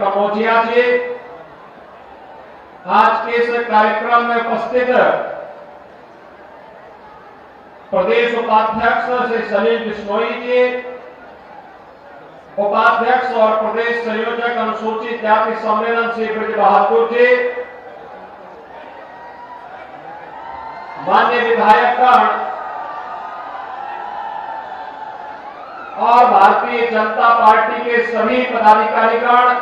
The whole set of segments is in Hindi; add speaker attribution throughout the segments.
Speaker 1: कमोजिया जी आज के इस कार्यक्रम में उपस्थित प्रदेश उपाध्यक्ष श्री सलील बिश्नोई जी, उपाध्यक्ष और प्रदेश संयोजक अनुसूचित जाति सम्मेलन श्री ब्रज बहादुर जी, माननीय विधायकगण और भारतीय जनता पार्टी के सभी पदाधिकारीगण,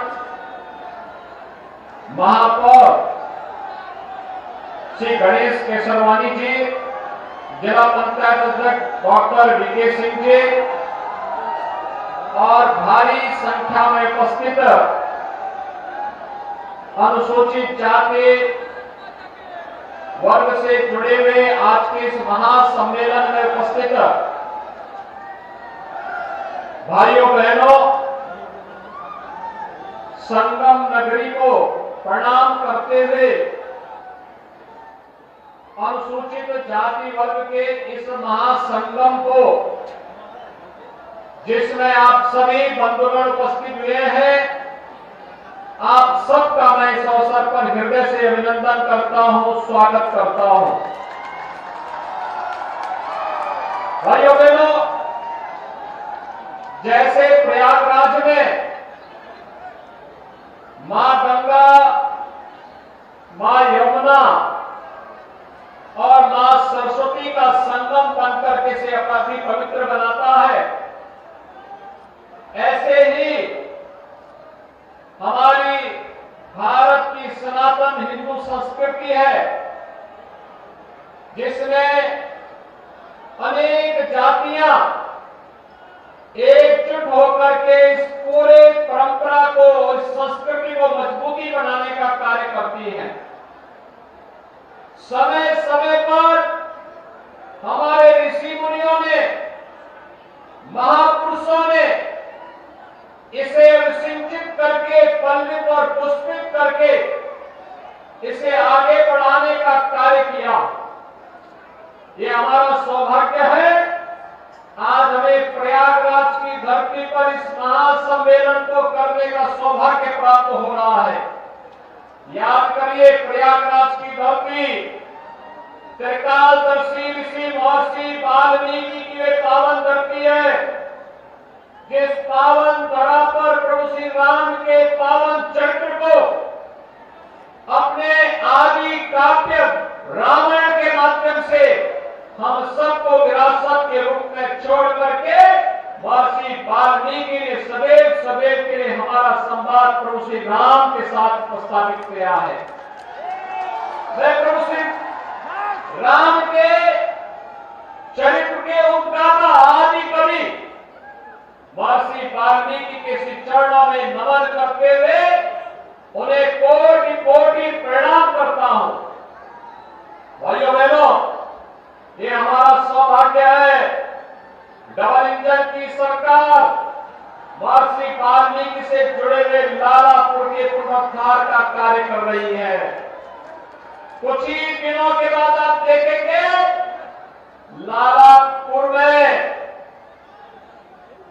Speaker 1: महापौर श्री गणेश केसरवानी जी, जिला पंचायत अध्यक्ष डॉक्टर वीके सिंह जी और भारी संख्या में उपस्थित अनुसूचित जाति वर्ग से जुड़े हुए आज के इस महासम्मेलन में उपस्थित भाइयों बहनों, संगम नगरी को प्रणाम करते हुए अनुसूचित जाति वर्ग के इस महासंगम को, जिसमें आप सभी बंधुगण उपस्थित हुए हैं, आप सबका मैं इस अवसर पर हृदय से अभिनंदन करता हूं, स्वागत करता हूं। भाइयों बहनों, जैसे प्रयागराज में मां गंगा, मां यमुना और मां सरस्वती का संगम बनकर के इसे अपनी पवित्र बनाता है, ऐसे ही हमारी भारत की सनातन हिंदू संस्कृति है, जिसमें अनेक जातियां एकजुट होकर के इस पूरे परंपरा को, इस संस्कृति को मजबूती बनाने का कार्य करती हैं। समय समय पर हमारे ऋषि मुनियों ने, महापुरुषों ने इसे सिंचित करके, पल्लित और पुष्पित करके इसे आगे बढ़ाने का कार्य किया। ये हमारा सौभाग्य है, आज हमें प्रयागराज की धरती पर इस महासम्मेलन को करने का सौभाग्य प्राप्त हो रहा है। याद करिए, प्रयागराज की धरती त्रिकालदर्शी ऋषि महर्षि वाल्मीकि की वे पावन धरती है, जिस पावन धरा पर प्रभु श्री राम के पावन चरित्र को अपने आदि काव्य रामायण के माध्यम से हम सबको विरासत के रूप में छोड़ करके महर्षि वाल्मीकि ने सदैव के लिए हमारा संवाद प्रभु श्री राम के साथ प्रस्तावित किया है। मैं प्रभु श्री राम के चरित्र के उद्गाता आदि कवि महर्षि वाल्मीकि के श्री चरणों में नमन करते हुए उन्हें कोटि कोटि प्रणाम करता हूं। भाइयों बहनों, ये हमारा सौभाग्य है, डबल इंजन की सरकार महर्षि वाल्मीकि से जुड़े हुए लालापुर के पुनरुद्धार का कार्य कर रही है। कुछ ही दिनों के बाद आप देखेंगे लालापुर में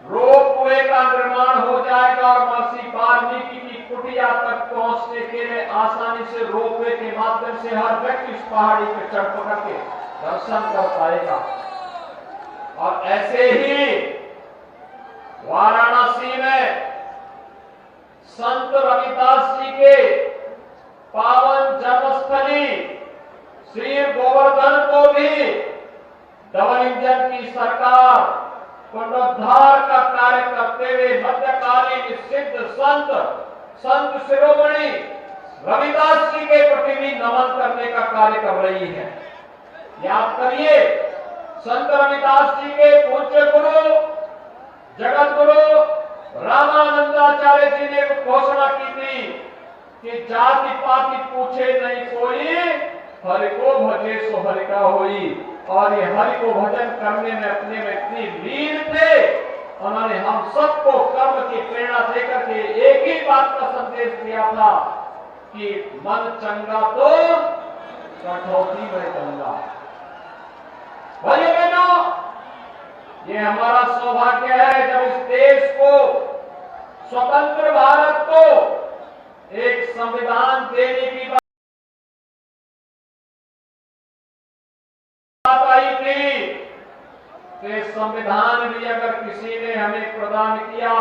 Speaker 1: रोपवे का निर्माण हो जाएगा और महर्षि वाल्मीकि की कुटिया तक पहुंचने के लिए आसानी से रोपवे के माध्यम से हर व्यक्ति इस पहाड़ी पर चढ़ पकड़ के दर्शन कर पाएगा। और ऐसे ही वाराणसी में संत रविदास जी के पावन जन्मस्थली श्री गोवर्धन को भी डबल इंजन की सरकार पुनरुद्धार का कार्य करते हुए मध्यकालीन सिद्ध संत शिरोमणि रविदास जी के प्रति भी नमन करने का कार्य कर रही है। याद करिए, संत रविदास जी के पूज्य गुरु जगत गुरु रामानंदाचार्य जी ने घोषणा की थी कि जाति पाति पूछे नहीं कोई, हरि को भजे सो हरि का होई। और ये हरि को भजन करने में अपने में इतनी लीन थे, उन्होंने हम सबको कर्म की प्रेरणा देकर के एक ही बात का संदेश दिया था कि मन चंगा तो कठौती में चंगा। भाइयों बहनों, ये हमारा सौभाग्य है जब इस देश को, स्वतंत्र भारत को संविधान देने की बात आई थी, तो संविधान भी अगर किसी ने हमें प्रदान किया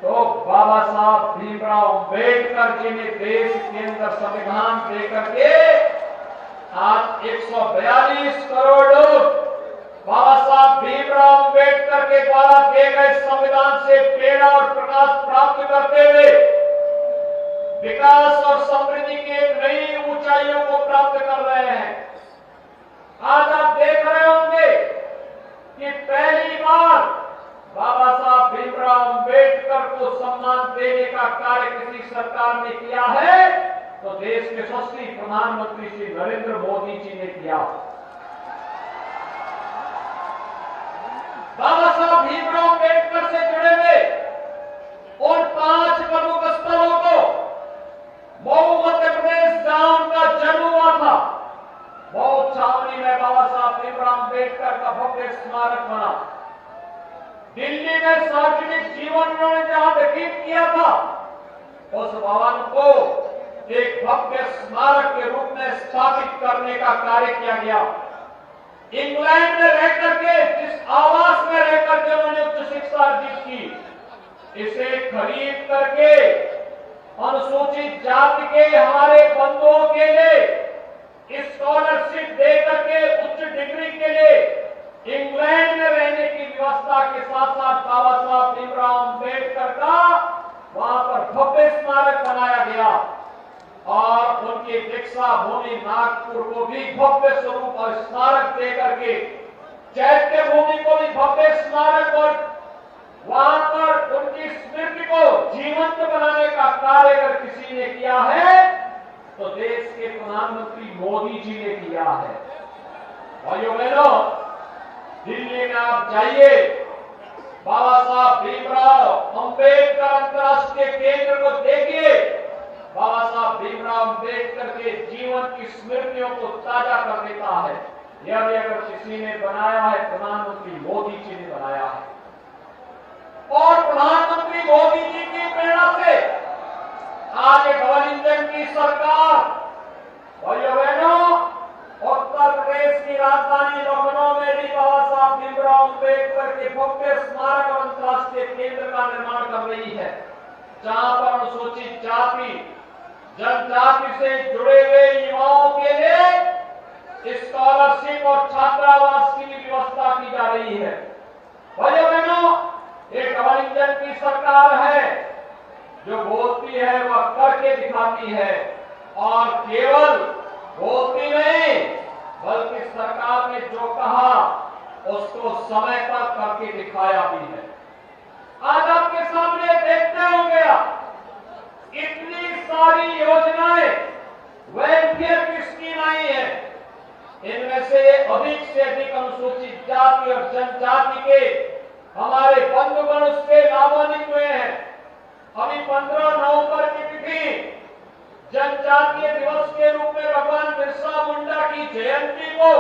Speaker 1: तो बाबा साहब भीमराव अंबेडकर जी ने देश के अंदर संविधान देकर के आज 142 करोड़ लोग बाबा साहब भीमराव अंबेडकर के द्वारा दिए गए संविधान से प्रेरणा और प्रकाश प्राप्त करते हुए विकास और समृद्धि की एक नई ऊंचाइयों को प्राप्त कर रहे हैं। आज आप देख रहे होंगे कि पहली बार बाबा साहब भीमराव अंबेडकर को सम्मान देने का कार्य किसी सरकार ने किया है तो देश के यशस्वी प्रधानमंत्री श्री नरेंद्र मोदी जी ने किया। बाबा साहब भीमराव अंबेडकर से जुड़े हुए उन 5 प्रमुख स्थलों को मऊ मध्य प्रदेश जहां उनका जन्म हुआ था, मऊ छावनी में बाबा साहब भीमराव अंबेडकर का भव्य स्मारक बना। दिल्ली में सार्वजनिक जीवन उन्होंने जहां व्यतीत किया था उस भवन को एक भव्य स्मारक के रूप में स्थापित करने का कार्य किया गया। इंग्लैंड में रहकर के जिस आवास में रहकर के उन्होंने उच्च शिक्षा अर्जित की, इसे खरीद करके अनुसूचित जाति के हमारे बंधुओं के लिए स्कॉलरशिप देकर के उच्च डिग्री के लिए इंग्लैंड में रहने की व्यवस्था के साथ साथ बाबा साहब भीमराव अंबेडकर का वहां पर भव्य स्मारक बनाया गया और उनकी दीक्षा भूमि नागपुर को भी भव्य स्वरूप और स्मारक देकर के चैत्य भूमि को भी भव्य स्मारक और वहां पर उनकी स्मृति को जीवंत बनाने का कार्य अगर किसी ने किया है तो देश के प्रधानमंत्री मोदी जी ने किया है। भाइयों बहनों, दिल्ली में आप जाइए, बाबा साहब भीमराव अंबेडकर अंतर्राष्ट्रीय केंद्र को देखिए, बाबा साहब भीमराव अंबेडकर के जीवन की स्मृतियों को ताजा कर देता है। यह भी अगर किसी ने बनाया है प्रधानमंत्री मोदी जी ने बनाया है और प्रधानमंत्री मोदी जी की प्रेरणा से आज डबल इंजन की सरकार, भाइयों बहनों, उत्तर प्रदेश की राजधानी लखनऊ में भी बाबा साहब भीमराव अंबेडकर के भव्य स्मारक और अंतर्राष्ट्रीय केंद्र का निर्माण कर रही है, जहां पर अनुसूचित जाति जनजाति से जुड़े हुए युवाओं के लिए स्कॉलरशिप और छात्रावास की भी व्यवस्था की जा रही है। भाइयों बहनों, एक डबल इंजन की सरकार है, जो बोलती है वह करके दिखाती है और केवल बोलती नहीं बल्कि सरकार ने जो कहा उसको समय पर करके दिखाया भी है। आज आपके सामने देखते होंगे इतनी सारी योजनाएं वेलफेयर की स्कीम आई है, इनमें से अधिक अनुसूचित जाति और जनजाति के हमारे बंधुगण उससे लाभान्वित हुए हैं। अभी 15 नवंबर की तिथि जनजातीय दिवस के रूप में भगवान बिरसा मुंडा की जयंती को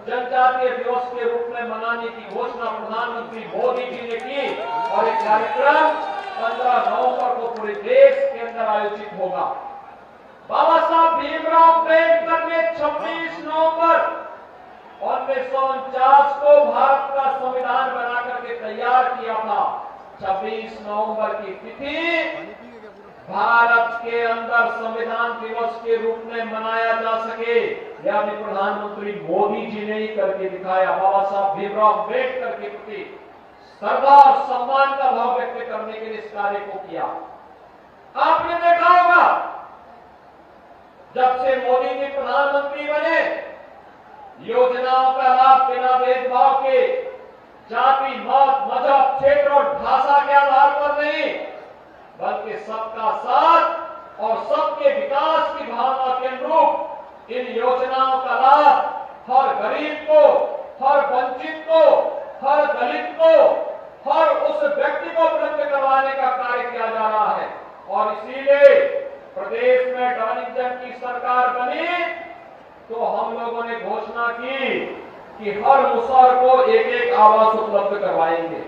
Speaker 1: जनजातीय दिवस के रूप में मनाने की घोषणा प्रधानमंत्री मोदी जी ने की और एक कार्यक्रम 15 नवंबर को पूरे देश के अंदर आयोजित होगा। बाबा साहब भीमराव अंबेडकर ने 26 नवंबर 1949 को भारत का संविधान बनाकर के तैयार किया था। 26 नवंबर की तिथि भारत के अंदर संविधान दिवस के रूप में मनाया जा सके, यह भी प्रधानमंत्री मोदी जी ने ही करके दिखाया। बाबा साहब भीमराव अंबेडकर के प्रति श्रद्धा और सम्मान का भाव व्यक्त करने के लिए इस कार्य को किया। आपने देखा होगा जब से मोदी जी प्रधानमंत्री बने, योजनाओं का लाभ बिना भेदभाव के जाति, मत, मजहब, क्षेत्र और भाषा के आधार पर नहीं बल्कि सबका साथ और सबके विकास की भावना के अनुरूप इन योजनाओं का लाभ हर गरीब को, हर वंचित को, हर दलित को, हर उस व्यक्ति को उपलब्ध करवाने का कार्य किया जा रहा है। और इसीलिए प्रदेश में डबल इंजन की सरकार बनी तो हम लोगों ने घोषणा की कि हर मुसहर को एक आवास उपलब्ध करवाएंगे,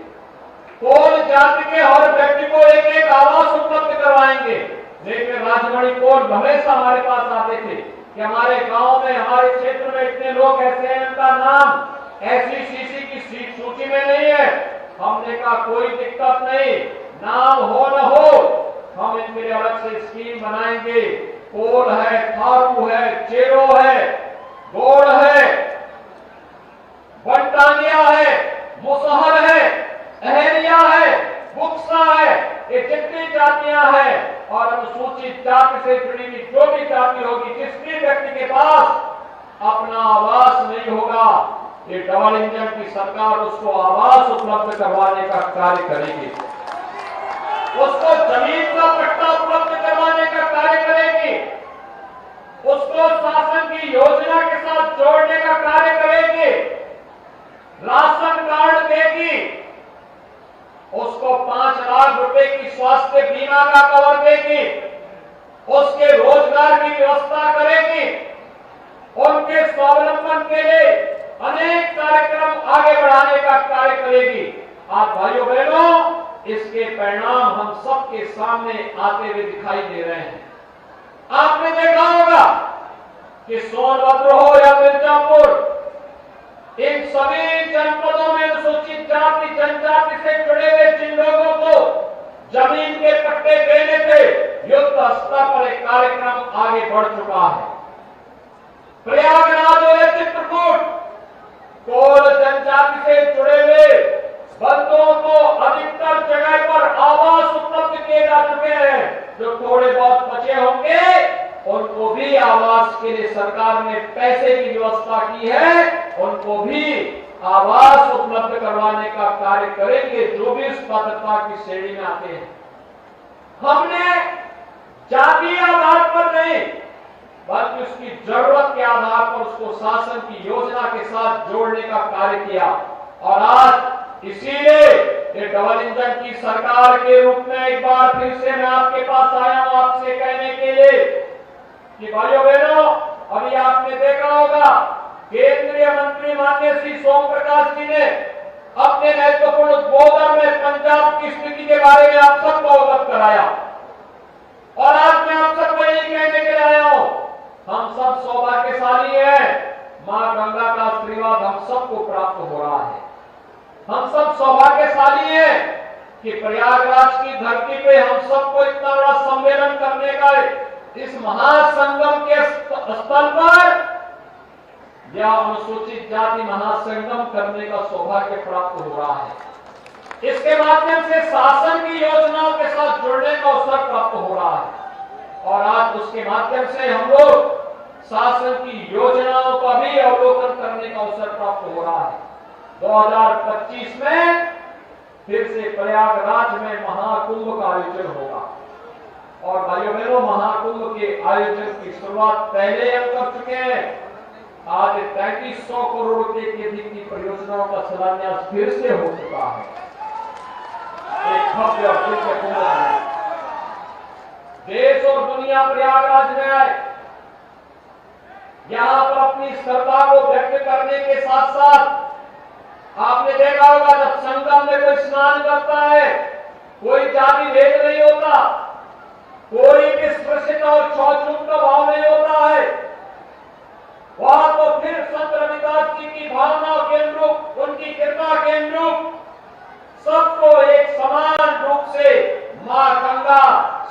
Speaker 1: कोल जाति के हर व्यक्ति को एक आवास उपलब्ध करवाएंगे। लेकिन राजमणि पोल हमेशा हमारे पास आते थे कि हमारे गांव में, हमारे क्षेत्र में इतने लोग ऐसे हैं, इनका नाम ऐसी सीसी की सूची में नहीं है। हमने कहा कोई दिक्कत नहीं, नाम हो न हो, हम इनके लिए अलग से स्कीम बनाएंगे। पोल है, थारू है, चेरो है, गोड़ है, बंटानिया है, मुसहर है, अहरिया है, बुक्सा है, ये जितनी जातियां हैं और अनुसूचित जाति से जुड़ी हुई जो भी जाति होगी, जिस भी व्यक्ति के पास अपना आवास नहीं होगा, ये डबल इंजन की सरकार उसको आवास उपलब्ध करवाने का कार्य करेगी, उसको जमीन का पट्टा उपलब्ध करवाने का कार्य करेगी, उसको शासन की योजना के साथ जोड़ने का कार्य करेगी, राशन कार्ड देगी, उसको 5 लाख रुपए की स्वास्थ्य बीमा का कवर देगी, उसके रोजगार की व्यवस्था करेगी, उनके स्वावलंबन के लिए अनेक कार्यक्रम आगे बढ़ाने का कार्य करेगी। आज भाइयों बहनों, इसके परिणाम हम सबके सामने आते हुए दिखाई दे रहे हैं। आपने देखा होगा कि सोनभद्र हो या मिर्जापुर, इन सभी जनपदों में अनुसूचित जाति जनजाति से जुड़े हुए जिन लोगों को जमीन के पट्टे देने थे, युद्ध स्तर पर एक कार्यक्रम आगे बढ़ चुका है। प्रयागराज और चित्रकूट, कोल जनजाति से जुड़े हुए बंधुओं को अधिकतर जगह पर आवास उपलब्ध किए जा चुके हैं। जो थोड़े बहुत बचे होंगे उनको भी आवास के लिए सरकार ने पैसे की व्यवस्था की है, उनको भी आवास उपलब्ध करवाने का कार्य करेंगे जो भी उस पात्रता की श्रेणी में आते हैं। हमने जातीय आधार पर नहीं बल्कि उसकी जरूरत के आधार पर उसको शासन की योजना के साथ जोड़ने का कार्य किया और आज इसीलिए ये डबल इंजन की सरकार के रूप में एक बार फिर से मैं आपके पास आया हूं आपसे कहने के लिए कि भाइयों बहनों, अभी आपने देखा होगा केंद्रीय मंत्री माननीय श्री सोम प्रकाश जी ने अपने महत्वपूर्ण उद्बोधन में पंजाब की स्थिति के बारे में आप सबको अवगत कराया और आज मैं आप सबको यही कहने के लिए आया हूं, हम सब सौभाग्यशाली हैं, मां गंगा का आशीर्वाद हम सबको प्राप्त हो रहा है। हम सब सौभाग्यशाली हैं कि प्रयागराज की धरती पे हम सबको इतना बड़ा सम्मेलन करने का इस महासंगम के स्थल पर या अनुसूचित जाति महासंगम करने का सौभाग्य प्राप्त हो रहा है। इसके माध्यम से शासन की योजनाओं के साथ जुड़ने का अवसर प्राप्त हो रहा है और आज उसके माध्यम से हम लोग शासन की योजनाओं का भी अवलोकन करने का अवसर प्राप्त हो रहा है। 2025 में फिर से प्रयागराज में महाकुंभ का आयोजन होगा और भाइयों बहनों, महाकुंभ के आयोजन की शुरुआत पहले हम कर चुके हैं। आज 3300 करोड़ रुपए की अधिक की परियोजनाओं का शिलान्यास फिर से हो चुका है। एक भव्य और दिव्य कुंभ है। देश और दुनिया प्रयागराज में आए, यहां पर अपनी श्रद्धा को व्यक्त करने के साथ साथ आपने देखा होगा जब संगम में कोई स्नान करता है, कोई जाति भेद नहीं होता, कोई भी स्पृश्यता और छूत का भाव नहीं होता है। वहां तो फिर संत रविदास जी की भावना के अनुरूप, उनकी कृपा के अनुरूप सबको एक समान रूप से मां गंगा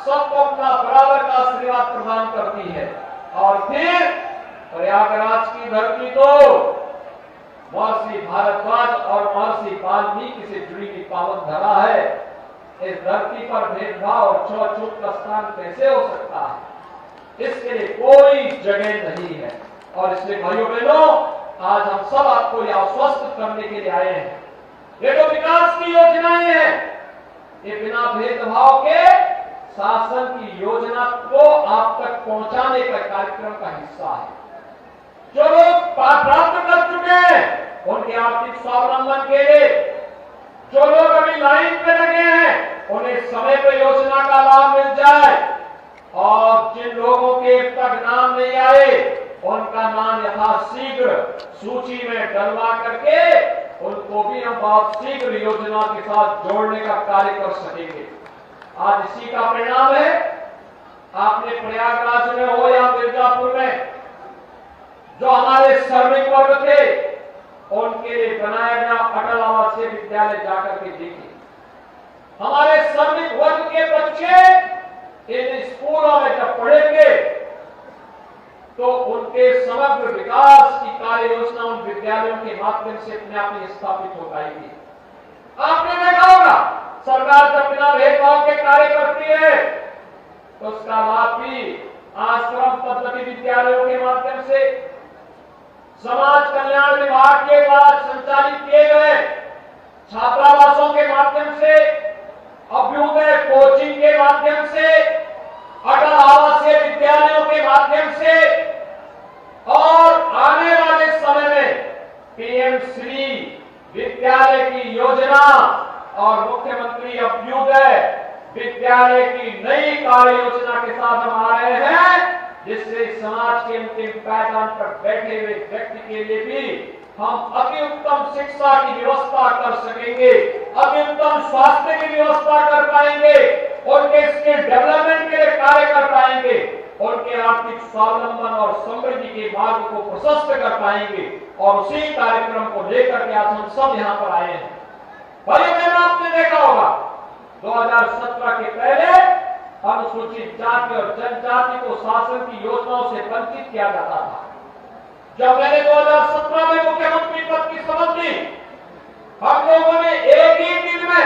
Speaker 1: सबको अपना बराबर का आशीर्वाद प्रदान करती है। और फिर प्रयागराज की धरती तो महर्षि भारद्वाज और महर्षि वाल्मीकि से जुड़ी हुई पावन धरा है। इस धरती पर भेदभाव और छूत का स्थान कैसे हो सकता है? इसके लिए कोई जगह नहीं है। और इसलिए भाइयों बहनों, आज हम सब आपको यह आश्वस्त करने के लिए आए हैं, ये जो विकास की योजनाएं हैं, ये बिना भेदभाव के शासन की योजना को आप तक पहुंचाने का कार्यक्रम का हिस्सा है। जो लोग प्राप्त कर चुके हैं उनके आर्थिक स्वावलंबन के लिए, जो लोग अभी लाइन पे लगे हैं उन्हें समय पर योजना का लाभ मिल जाए और जिन लोगों के अब तक नाम नहीं आए उनका नाम यथाशीघ्र सूची में डलवा करके उनको भी हम बहुत शीघ्र योजना के साथ जोड़ने का कार्य कर सकेंगे। आज इसी का परिणाम है। आपने प्रयागराज में हो या मिर्जापुर में जो हमारे श्रमिक वर्ग थे उनके लिए बनाया गया अटल आवासीय विद्यालय जाकर के देखिए। हमारे श्रमिक वर्ग के बच्चे इन स्कूलों में जब पढ़ेंगे तो उनके समग्र विकास की कार्य योजना उन विद्यालयों के माध्यम से अपने आप में स्थापित हो पाएगी। आपने देखा होगा सरकार जब बिना भेदभाव के कार्य करती है तो उसका लाभ भी आश्रम पद्धति विद्यालयों के माध्यम से, समाज कल्याण विभाग के द्वारा संचालित किए गए छात्रावासों के माध्यम से, अभ्युदय कोचिंग के माध्यम से, अटल आवासीय विद्यालयों के माध्यम से और आने वाले समय में पीएम श्री विद्यालय की योजना और मुख्यमंत्री अभ्युदय विद्यालय की नई कार्य योजना के साथ हम आ रहे हैं, जिससे समाज के अंतिम पायदान पर बैठे हुए व्यक्ति के लिए भी हम अति उत्तम शिक्षा की व्यवस्था कर सकेंगे, अति उत्तम स्वास्थ्य की व्यवस्था कर पाएंगे, उनके स्किल डेवलपमेंट के लिए कार्य कर पाएंगे, उनके आर्थिक स्वावलंबन और समृद्धि के मार्ग को प्रशस्त कर पाएंगे। और उसी कार्यक्रम को लेकर के आज हम सब यहाँ पर आए हैं। भाई बहनों, आपने देखा होगा 2017 के पहले अनुसूचित जाति और जनजाति को शासन की योजनाओं से वंचित किया जाता था। जब मैंने 2017 में मुख्यमंत्री पद की शपथ ली, हम लोगों ने एक ही दिन में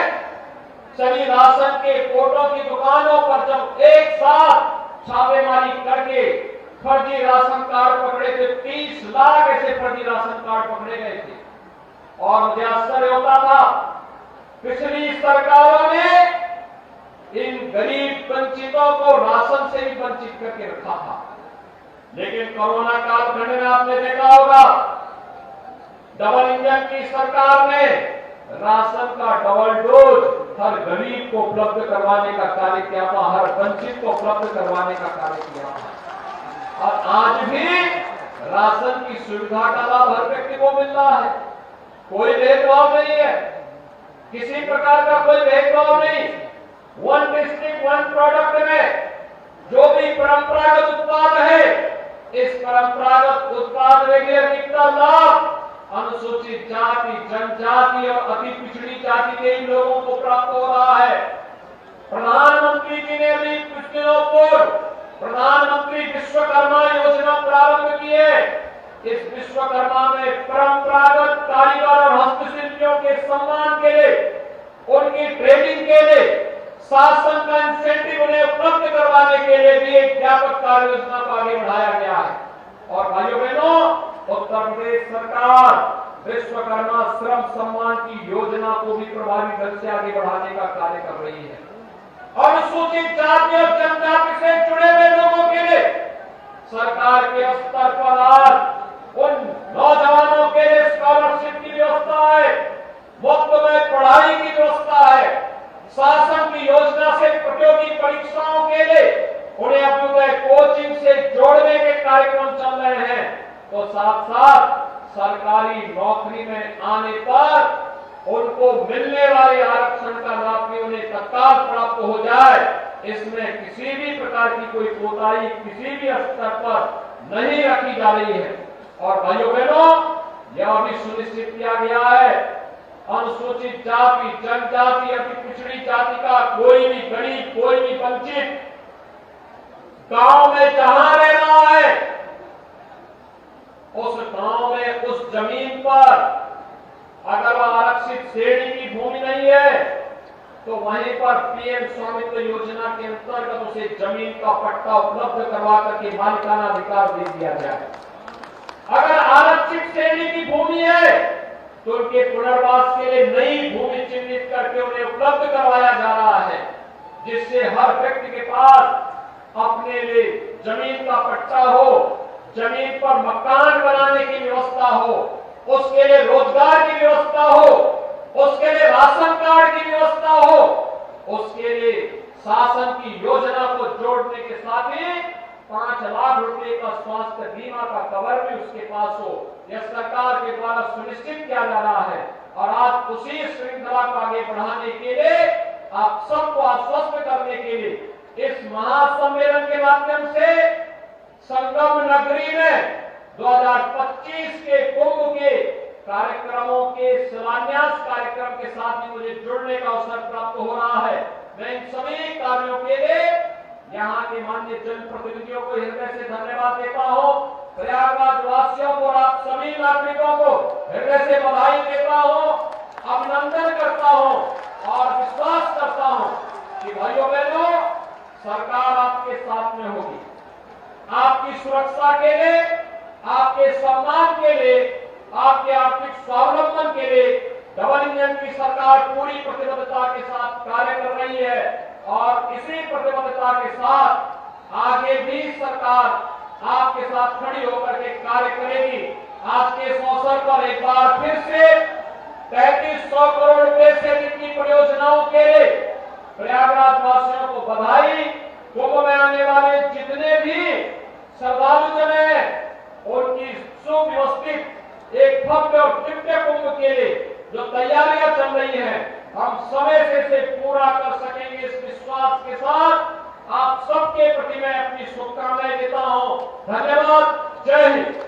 Speaker 1: सभी राशन के कोटों की दुकानों पर जब एक साथ छापेमारी करके फर्जी राशन कार्ड पकड़े थे, 30 लाख ऐसे फर्जी राशन कार्ड पकड़े गए थे। और मुझे आश्चर्य होता था, पिछली सरकारों ने इन गरीब वंचितों को राशन से भी वंचित करके रखा था। लेकिन कोरोना कालखंड में आपने देखा होगा डबल इंजन की सरकार ने राशन का डबल डोज हर गरीब को उपलब्ध करवाने का कार्य किया था, हर वंचित को उपलब्ध करवाने का कार्य किया था। और आज भी राशन की सुविधा का लाभ हर व्यक्ति को मिल रहा है। कोई भेदभाव नहीं है, किसी प्रकार का कोई भेदभाव नहीं। वन डिस्ट्रिक्ट वन प्रोडक्ट में जो भी परंपरागत उत्पाद है, इस परंपरागत उत्पाद में अधिकतर लाभ अनुसूचित जाति, जनजाति और अति पिछड़ी जाति के इन लोगों को प्राप्त हो रहा है। प्रधानमंत्री जी ने अभी कुछ दिनों पूर्व प्रधानमंत्री विश्वकर्मा योजना प्रारंभ की है। इस विश्वकर्मा में परंपरागत कारीगर और हस्तशिल्पियों के सम्मान के लिए, उनकी ट्रेनिंग के लिए शासन का इंसेंटिव उन्हें उपलब्ध करवाने के लिए भी एक व्यापक कार्य योजना को आगे बढ़ाया गया है। और भाइयों बहनों, उत्तर प्रदेश सरकार विश्वकर्मा श्रम सम्मान की योजना को भी प्रभावी ढंग से आगे बढ़ाने का कार्य कर रही है। अनुसूचित जाति और जनजाति से जुड़े हुए लोगों के लिए सरकार के स्तर पर आज उन नौजवानों के लिए स्कॉलरशिप की व्यवस्था है, मुफ्त में पढ़ाई की व्यवस्था है। शासन की योजना से प्रतियोगी परीक्षाओं के लिए उन्हें अभ्युदय कोचिंग से जोड़ने के कार्यक्रम चल रहे हैं। तो साथ साथ सरकारी नौकरी में आने पर उनको मिलने वाले आरक्षण का लाभ भी उन्हें तत्काल प्राप्त हो जाए, इसमें किसी भी प्रकार की कोई कोताही किसी भी स्तर पर नहीं रखी जा रही है। और भाइयों बहनों, यह भी सुनिश्चित किया गया है, अनुसूचित जाति, जनजाति, अति पिछड़ी जाति का कोई भी गरीब, कोई भी वंचित गांव में जहां रह रहा है, उस गांव में उस जमीन पर अगर वह आरक्षित श्रेणी की भूमि नहीं है तो वहीं पर पीएम स्वामित्व योजना के अंतर्गत उसे जमीन का पट्टा उपलब्ध करवा करके मालिकाना अधिकार दे दिया जाए। अगर आरक्षित श्रेणी की भूमि है तो उनके पुनर्वास के लिए नई भूमि चिन्हित करके उन्हें उपलब्ध करवाया जा रहा है, जिससे हर व्यक्ति के पास अपने लिए जमीन का पट्टा हो, जमीन पर मकान बनाने की व्यवस्था हो, उसके लिए रोजगार की व्यवस्था हो, उसके लिए राशन कार्ड की व्यवस्था हो, उसके लिए शासन की योजना को जोड़ने के साथ ही 5 लाख रुपए का स्वास्थ्य बीमा का कवर भी उसके पास हो। यह सरकार के द्वारा सुनिश्चित किया जा रहा है। और आज उसी श्रृंखला को आगे बढ़ाने के लिए, आप सबको आश्वस्त करने के लिए इस महासम्मेलन के माध्यम से संगम नगरी में 2025 के कुंभ के कार्यक्रमों के शिलान्यास कार्यक्रम के साथ भी मुझे जुड़ने का अवसर प्राप्त हो रहा है। मैं इन सभी कार्यों के लिए यहाँ के माननीय जनप्रतिनिधियों को हृदय से धन्यवाद देता हूँ। प्रयागराज वासियों को और आप सभी नागरिकों को हृदय से बधाई देता हूँ, अभिनंदन करता हूँ और विश्वास करता हूँ कि भाइयों बहनों, सरकार आपके साथ में होगी। आपकी सुरक्षा के लिए, आपके सम्मान के लिए, आपके आर्थिक स्वावलंबन के लिए डबल इंजन की सरकार पूरी प्रतिबद्धता के साथ कार्य कर रही है और इसी प्रतिबद्धता के साथ आगे भी सरकार आपके साथ खड़ी होकर के कार्य करेगी। आज के इस अवसर पर एक बार फिर से 3300 करोड़ रुपए से अधिक की परियोजनाओं के लिए प्रयागराज वासियों को बधाई। कुंभ में आने वाले जितने भी श्रद्धालु जन हैं, उनकी सुव्यवस्थित एक भव्य और दिव्य कुंभ के लिए जो तैयारियां चल रही हैं, हम समय से इसे पूरा कर सकेंगे। इस विश्वास के साथ आप सबके प्रति मैं अपनी शुभकामनाएं देता हूं। धन्यवाद। जय हिंद।